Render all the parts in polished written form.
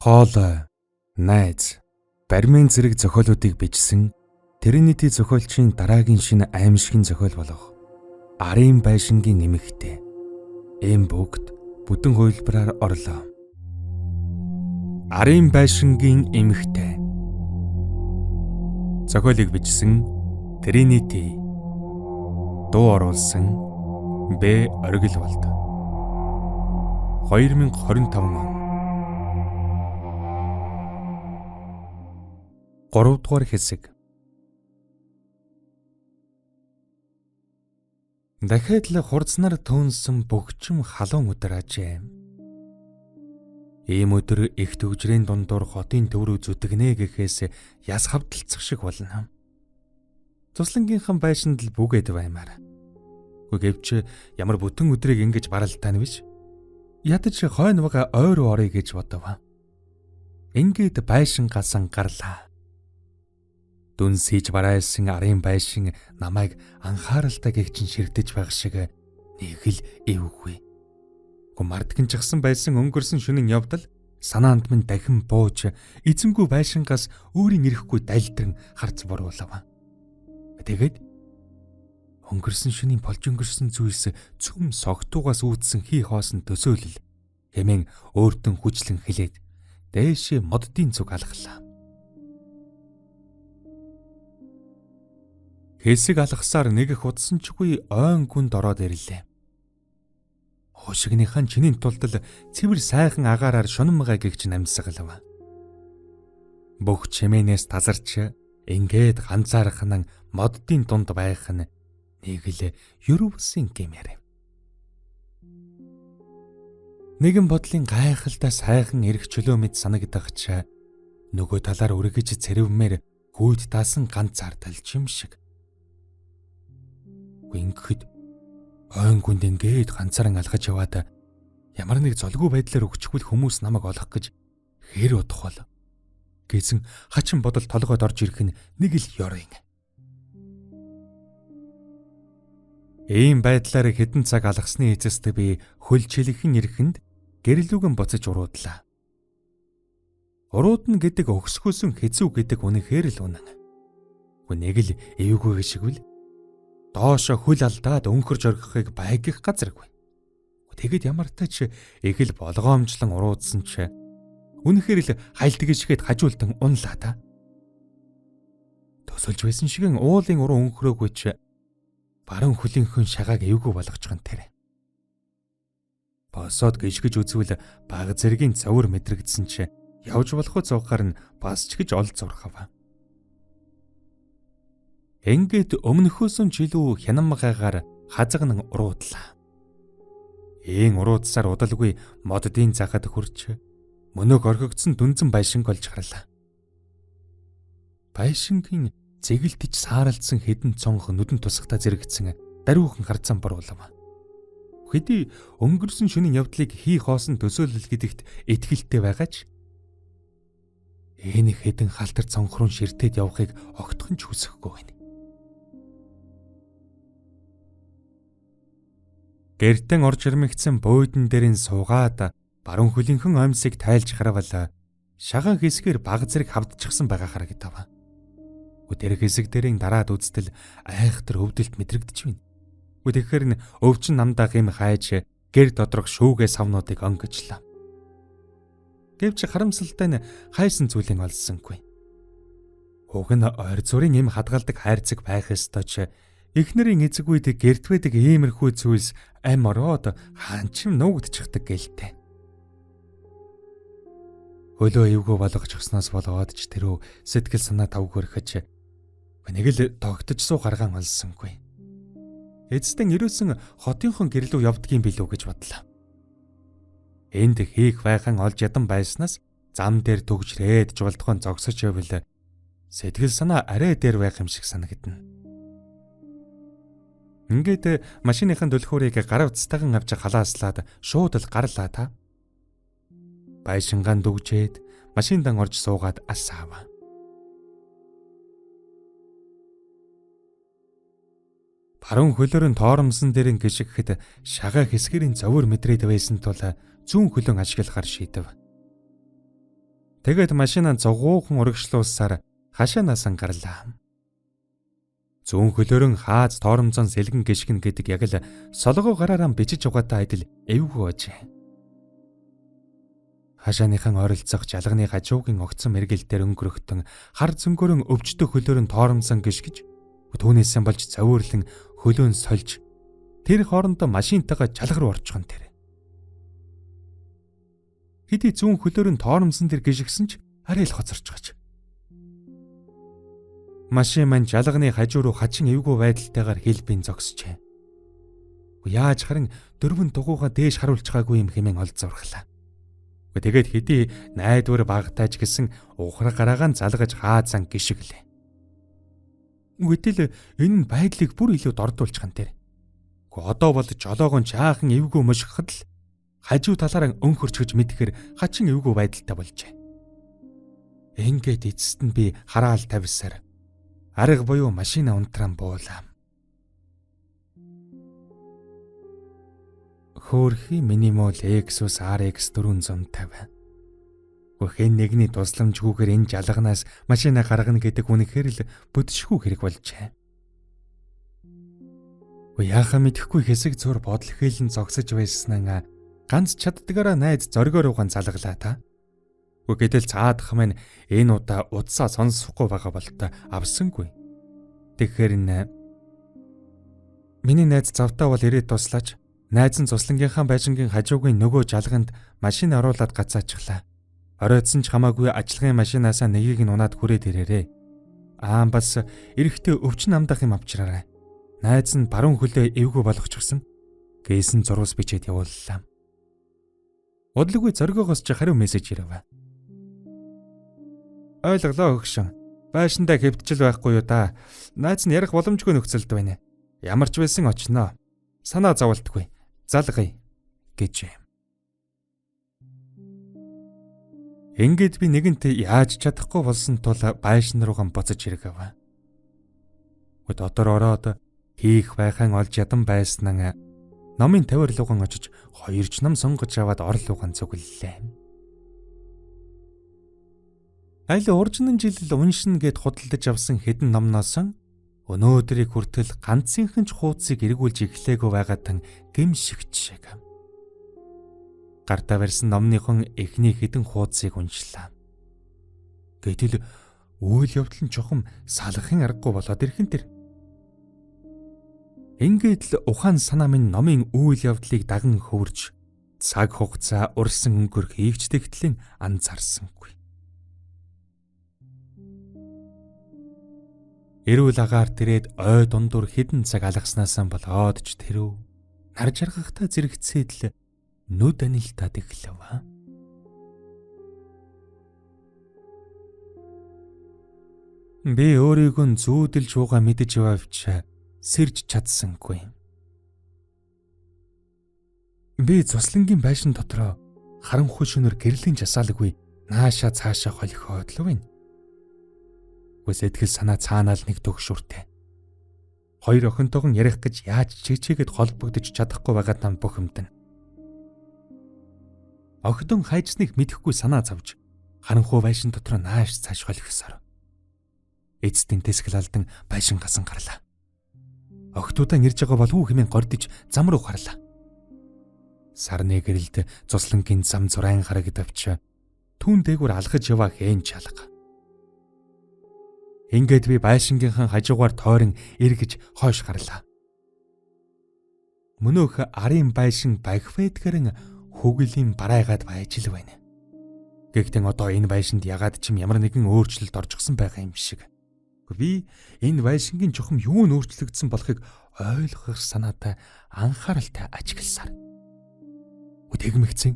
Хоолой, найз, баримын зэрэг зохиолуудыг бичсэн Тринити зохиолчийн дараагийн шинэ аимшигын зохиол болох Арын байшингийн эмэгтэй. Ийм бүгд бүтэн хувилбараар орлоо. Арын байшингийн эмэгтэй. Зохиолыг бичсэн Тринити. Дуу оруулсан Б. Оргилволд. 2025 он. 3 дугаар хэсэг. Дахиад л хурцнаар төөнсөн бөгчим халуун өдөр ажээ. Ийм өдөр их төвжрийн дундуур хотын төв рүү зүтгэнэ гэхээс яс хавдалцах шиг болно. Туслангийнхан байшинд л бүгээд баймаар. Гэвч ямар бүтэн өдрийг ингэж баралдаа нь биш. Ядаж хойновоо ойр орё гэж бодов. Ингээд байшингаас гарлаа. Дүнсийж барайсан арын байшин намайг анхааралтай гэгчин ширтэж байх шиг нэг л эвгүй. Гумардгэн жагсан байсан өнгөрсөн шөнийн явдал санаанд минь дахин бууж эзэмгүй байшингаас өөрийн ирэхгүй дайлдран харц боруулав. Тэгээд өнгөрсөн шөнийн болж өнгөрсөн зүйлс цөм согтуугаас үүдсэн хий хоосон төсөөлөл хэмээн өөртөө хүчлэн хэлээд дээшээ моддын зүг алхлаа. Хэсэг алгасаар нэг их удсанчгүй ойн гүнд ороод ирлээ. Хушигныхан чинийн тулдал цэвэр сайхан агаараар шунамгаа гэгч намсгалав. Бүх чимээнээс тазарч ингээд ганцаархан моддын дунд байх нь нэг л ерөвсөн гэмээр. Нэгэн бодлын гайхалтай сайхан эрх чөлөө мэд санагдах ч нөгөө талаар үргэж цэрвмээр гүйд даасан ганцаар талж юм шиг. Ингээд ойн гүнд ингээд ганцаараа алхаж яваад ямар нэг золгүй байдлаар өгчхүүл хүмүүс намайг олох гэж хэр удах бол гэсэн хачин бодол толгойд орж ирэх нь нэг л ёрын. Ийм байдлаар хэдэн цаг алхасны эцэст би хөл чилхэн ирэхэнд гэрэлүүгэн буцаж уруудлаа. Уруудна гэдэг өгсгөөсөн хэзүү гэдэг үнэхээр л үнэн. Нэг л эвгүй шиг л доошо хөл алдаад өнхөрж оргихыг байгих газаргүй. Тэгэд ямартай ч их л болгоомжлон уруудсан ч үнэхээр л хайлтгийшгээд хажуулдан унлаа та. Төсөлж байсан шигэн уулын уруу өнхрөөгүй ч баруун хөлийнхөн шагааг эвгүй болгочихын тэр. Босоод гიშгэж үзвэл баг зэргийн цовөр мэдрэгдсэн ч явж болох цугаар нь бас ч гэж ол зурхав. Ингээд өмнөхөөс нь жилүү хянамгаагаар хазагнан уруудлаа. Ийм уруудсаар удалгүй моддын захад хурч мөнөг орхигдсон дүнзэн байшинг олж харлаа. Байшингийн зэгэлтэж сааралдсан хэдэн цонх нүдэн тусахтаа зэрэгцсэн даруйхан харцан боруулав. Хэдий өнгөрсөн шөнийн явдлыг хий хоосон төсөөлөл гэдэгт итгэлтэй байгаа ч энэ хэдэн халтар цонхрон ширтээд явахыг огтхон ч хүсэхгүй байна. Гэртэн орж ирмэгцэн буудан дээрэн суугаад баруун хөлийнхэн амьсыг тайлж харавал шагаан хэсгээр баг зэрэг хавдчихсан байгаа харагдав. Тэр хэсэг дээрийн дараад үзтэл айхтар өвдөлт мэдрэгдэж байна. Тэгэхээр нь өвчин намдаа гэм хайж гэр доторх шүүгээ савнуудыг онгожлаа. Гэвч харамсалтай нь хайсан зүйлэн олсонгүй. Уг нь ойр зүрийн эм хадгалдаг хайрцаг байх ёстой ч эхнэрийн эцэг үед гэрт байдаг иймэрхүү зүйлс ам ороод хаанчим нуугдчихдаг гэлтэй. Хөлөө эвгүй болгочихсноос болоод ч тэрөө сэтгэл санаа тавгөрөхөж нэг л тогтож суу гаргаан олсонгүй. Эцэстэн ирүүлсэн хотынхон гэрлүү явдгийн билүү гэж бодлоо. Энд хийх байхан олж ядан байснаас зам дээр төгжрээд жуултхон зогсож байвал сэтгэл санаа арай дээр байх юм шиг санагдана. Ингээд машиныхын дөлхөөрийг гар утастайхан авч халааслаад шууд л гарлаа та. Байшингаан дүгжээд машиндан орж суугаад асаава. Баруун хөлөөрн тоормсон дээрэн гიშгэхэд шагаа хэсгэрийн зовөр мэдрээд байсан тул зүүн хөлөн ашиглахаар шийдэв. Тэгээд машинаа зугуухан урагшлуулсаар хашаанаас гарлаа. Зүүн хөлөөрөн хааз тоормзон сэлгэн гიშгэн гэдэг яг л солгоо гараараа бичиж угаатай адил эвгүй ажээ. Хашааныхан ойролцох жалганы хажуугийн огцом мэргэлдээр өнгөрөхтөн хар зөнгөөрөн өвчтөх хөлөөрөн тоормзон гიშгэж түүнээсээ болж завуурлан хөлөөн сольж тэр хоорондоо машинтайгаа жалга руу орчихон тэр. Хэдий зүүн хөлөөрөн тоормсон тэр гიშгсэн ч арай л хоцорч гаж. Машин маань жалганы хажуу руу хачин эвгүй байдалтайгаар хэлбэн зогсжээ. Яаж харин дөрвөн дугуйгаа дээш харуулж байгаагүй юм хэмээн олд зурхлаа. Тэгээд хэдий найдвар багтааж гисэн ухраг гараагаан залгаж хаазан гიშгэлээ. Гэтэл энэ нь байдлыг бүр илүү дордуулчихсан тэр. Одоо бол жолоогон чаахан эвгүй мушгахад л хажуу талаараа өнхөрч гэж мэдхээр хачин эвгүй байдалтай болжээ. Ингээд эцэст нь би хараал тавьсаар арга буюу машина унтраан буулаа. Хөөрхи минимал Lexus RX 450. Гүхэн нэгний тусламжгүйгээр энэ жалганаас машина гаргана гэдэг үнэхээр л бүдшгүй хэрэг болжээ. Яахаа мэдэхгүй хэсэг зур бодол хэлэн зогсож байснаа ганц чаддгаараа найз зоргоор угаан залгалаа та. Гэтэл цаадах маань энэ удаа удсаа сонсохгүй байгаа болтой авсангүй. Тэгэхээр энэ миний найз завтаа бол ирээд туслаач. Найз нь цуслангийнхаа байшингийн хажуугийн нөгөө жалганд машин оруулаад гацаачлаа. Оройтсон ч хамаагүй ажлын машинаасаа нэгийг нь унаад хүрээд ирээрээ. Бас эрэхтээ өвчин амдах юм авчраарай. Найз нь баруун хөлөө эвгүй болгочихсон. Гээсэн зурус бичээд явууллаа. Удалгүй зоргоогоос ч хариу мессеж ирэв. Ойлголоо хөгшин. Байшиндаа хэвтчил байхгүй юу да. Найз нь ярих боломжгүй нөхцөлд байна. Ямар ч байсан очноо. Санаа зовлтгүй. Залгая гэж. Ингээд би нэгэнт яаж чадахгүй болсон тул байшин руугаа буцаж ирэв. Дотор ороод хийх байхаан олж ядан байснаа номын тавирлуугаан очиж 2 ч ном сонгож аваад орлуугаан цуглаллаа. Аль уржнын жил уншина гэд худалдаж авсан хэдэн номноос өнөөдрийг хүртэл ганцынхан ч хуудсыг эргүүлж эхлэегүй байгаатан гэмшигч шиг. Гартаа барьсан номныхон эхний хэдэн хуудсыг уншлаа. Гэтэл үйл явдал нь чухам салахын аргагүй болоод ирхэн тэр. Ингээд л ухаан санаа минь номын үйл явдлыг даган хөвөрж цаг хугацаа урсан өнгөрөх ийгч тэгтлэн анзаарсангүй. Эрүүл агаар тэрээд ой дундуур хідэн цаг алгаснаас болоод ч тэрв нар жаргахтаа зэрэгцээд л нүд анилтаад эхлэв. Би өөрийгөө зүүдэлж уугаа мэдэж явж сэрж чадсангүй. Би цуслангийн байшин дотроо харанхуй шөнөр гэрлийн жасаалгүй наашаа цаашаа холихоод л байна. Сэтгэл санаа цаанаал нэг төгшүртэй. Хоёр охинтойгон ярих гэж яаж чигчээгээд холбогдож чадахгүй байгаа нам бухимдан. Охидон хайжсныг мэдэхгүй санаа зовж харанхуй байшин дотор нааш цааш холихсоор. Эцдийн тэсгэл алдан байшин гасан гарлаа. Охидуудаа ирж байгаа болов уу хэмээн гордож зам руу гарлаа. Сарны гэрэлд цуслангийн зам зурайн харагдавч түүн дээгүр алхаж яваа хэн чалга. Ингээд би байшингийнхан хажуугаар тойрон эргэж хойш гарлаа. Мөнөөх арын байшин багфэдгэрэн хөглөлийн барайгаад байж л байна. Гэхдээ одоо энэ байшинд ягаад ч ямар нэгэн өөрчлөлт оржгсон байгаа юм шиг. Би энэ байшингийн чухам юу нь өөрчлөгдсөн болохыг ойлгох санаатай анхааралтай ажигласаар. Тэгмэгцэн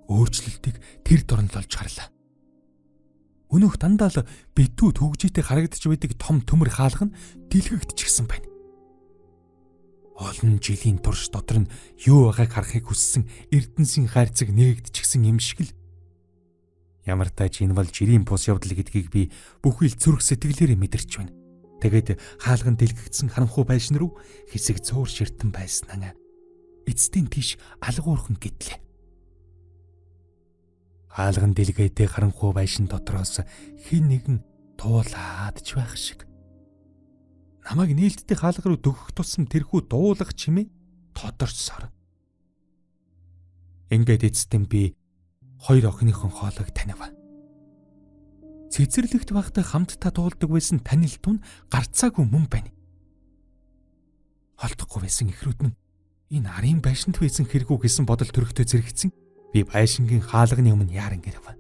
өөрчлөлтийг тэр дорнол олж харлаа. Өнөөх дандаа л битүү төгжийтэй харагдаж байдаг том төмөр хаалга нь дэлгэгдчихсэн байна. Олон жилийн турш дотор нь юу байгааг харахыг хүссэн Эрдэнэсийн хайрцаг нээгдчихсэн юм шиг л. Ямар тач энэ бол жирийн бус явдал гэдгийг би бүхий л зүрх сэтгэлээрээ мэдэрч байна. Тэгээд хаалган дэлгэгдсэн харанхуй байшин руу хэсэг зуур ширтэн байснаа эцдийн тийш алгуурхан гэтлээ. Хаалган дэлгээтэй харанхуй байшин дотроос хэн нэгэн дуулаад ч байх шиг. Намайг нээлттэй хаалга руу дөгөх тусам тэрхүү дуулах чимээ тодорчсоор. Ингээд эцэстэн би хоёр охиныхон хоолойг танив. Цэцэрлэгт байхдаа хамтдаа дуулдаг байсан танилт нь гарцаагүй мөн байна. Холдохгүй байсан эхрүүд нь энэ арын байшинд байсан хэрэгүү гэсэн бодол төрөхтэй зэрэгцэн би байшингийн хаалганы өмнө яаран гэрв.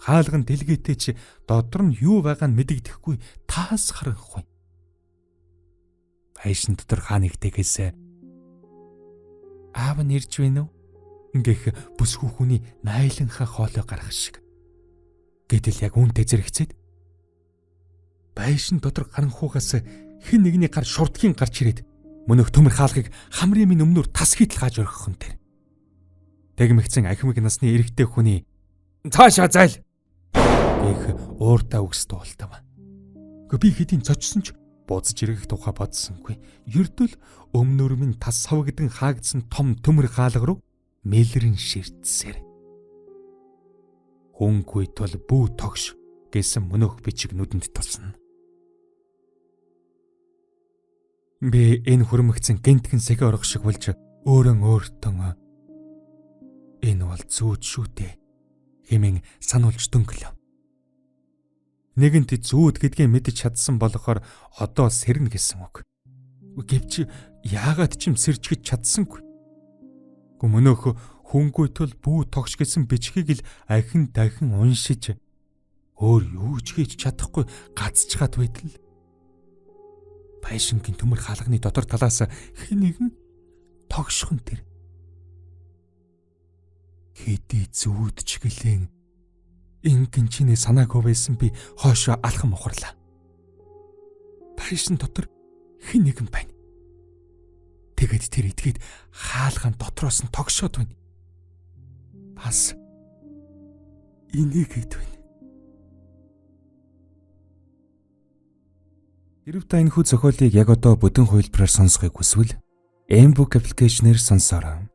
Хаалган дэлгээтэй чи дотор нь юу байгаа нь мэдэгдэхгүй таас харанхуй. Байшин дотор хаа нэгтэйгээс аав нь ирж байна уу? Ингээх бүсгүй хүний найланхаа хоолой гарах шиг. Гэтэл яг үүнтэй зэрэгцээд байшин дотор харанхуугаас хэн нэгний гар шурдгийн гарч ирээд мөнөх төмөр хаалгыг хамрын минь өмнөр тас хийтэл хааж орхихон тэр. Тэгмэгцэн ахимаг насны эрэгтэй хүний цаашаа зайл гэх ууртаа үгс дуултав. Гэхдээ би хэдийн зочсон ч бузж ирэх тухай бодсонгүй. Ердөл өмнөр минь тас савгдан хаагдсан том төмөр хаалга руу мэлрэн ширтсээр. Хүнгүй тул бүү тогш гэсэн мөнөх бичиг нүдэнд тусна. Би энэ хүрмэгцэн гэнтхэн сэгэ орох шиг болж өөрөн өөртөө энэ бол зүүд шүү дээ хэмээн сануулж дөнгөлөө. Нэгэнт зүүд гэдгийг мэдэж чадсан болохоор одоо сэрнэ гэсэн үг. Гэвч яагаад ч юм сэржгэж чадсангүй. Мөнөөх хүнгүй тул бүү тогш гэсэн бичгийг л ахин дахин уншиж өөр юу ч хийж чадахгүй гацчгаад байтал байшингийн төмөр хаалганы дотор талаас хэн нэгэн тогшхон тэр. Хэдий зүүд ч гэлэн ингэн чиний санаагүй байсан би хоошоо алхам ухарлаа. Байшин дотор хэн нэгэн байна. Тэгэд тэр итгээд хаалгаан дотроос нь тогшоод байна. Бас инээгээд байна. Хэрв та энэ хүү зохиолыг яг одоо бүдүүн хувилбараар сонсохыг хүсвэл M-Book application-ээр сонсоорой.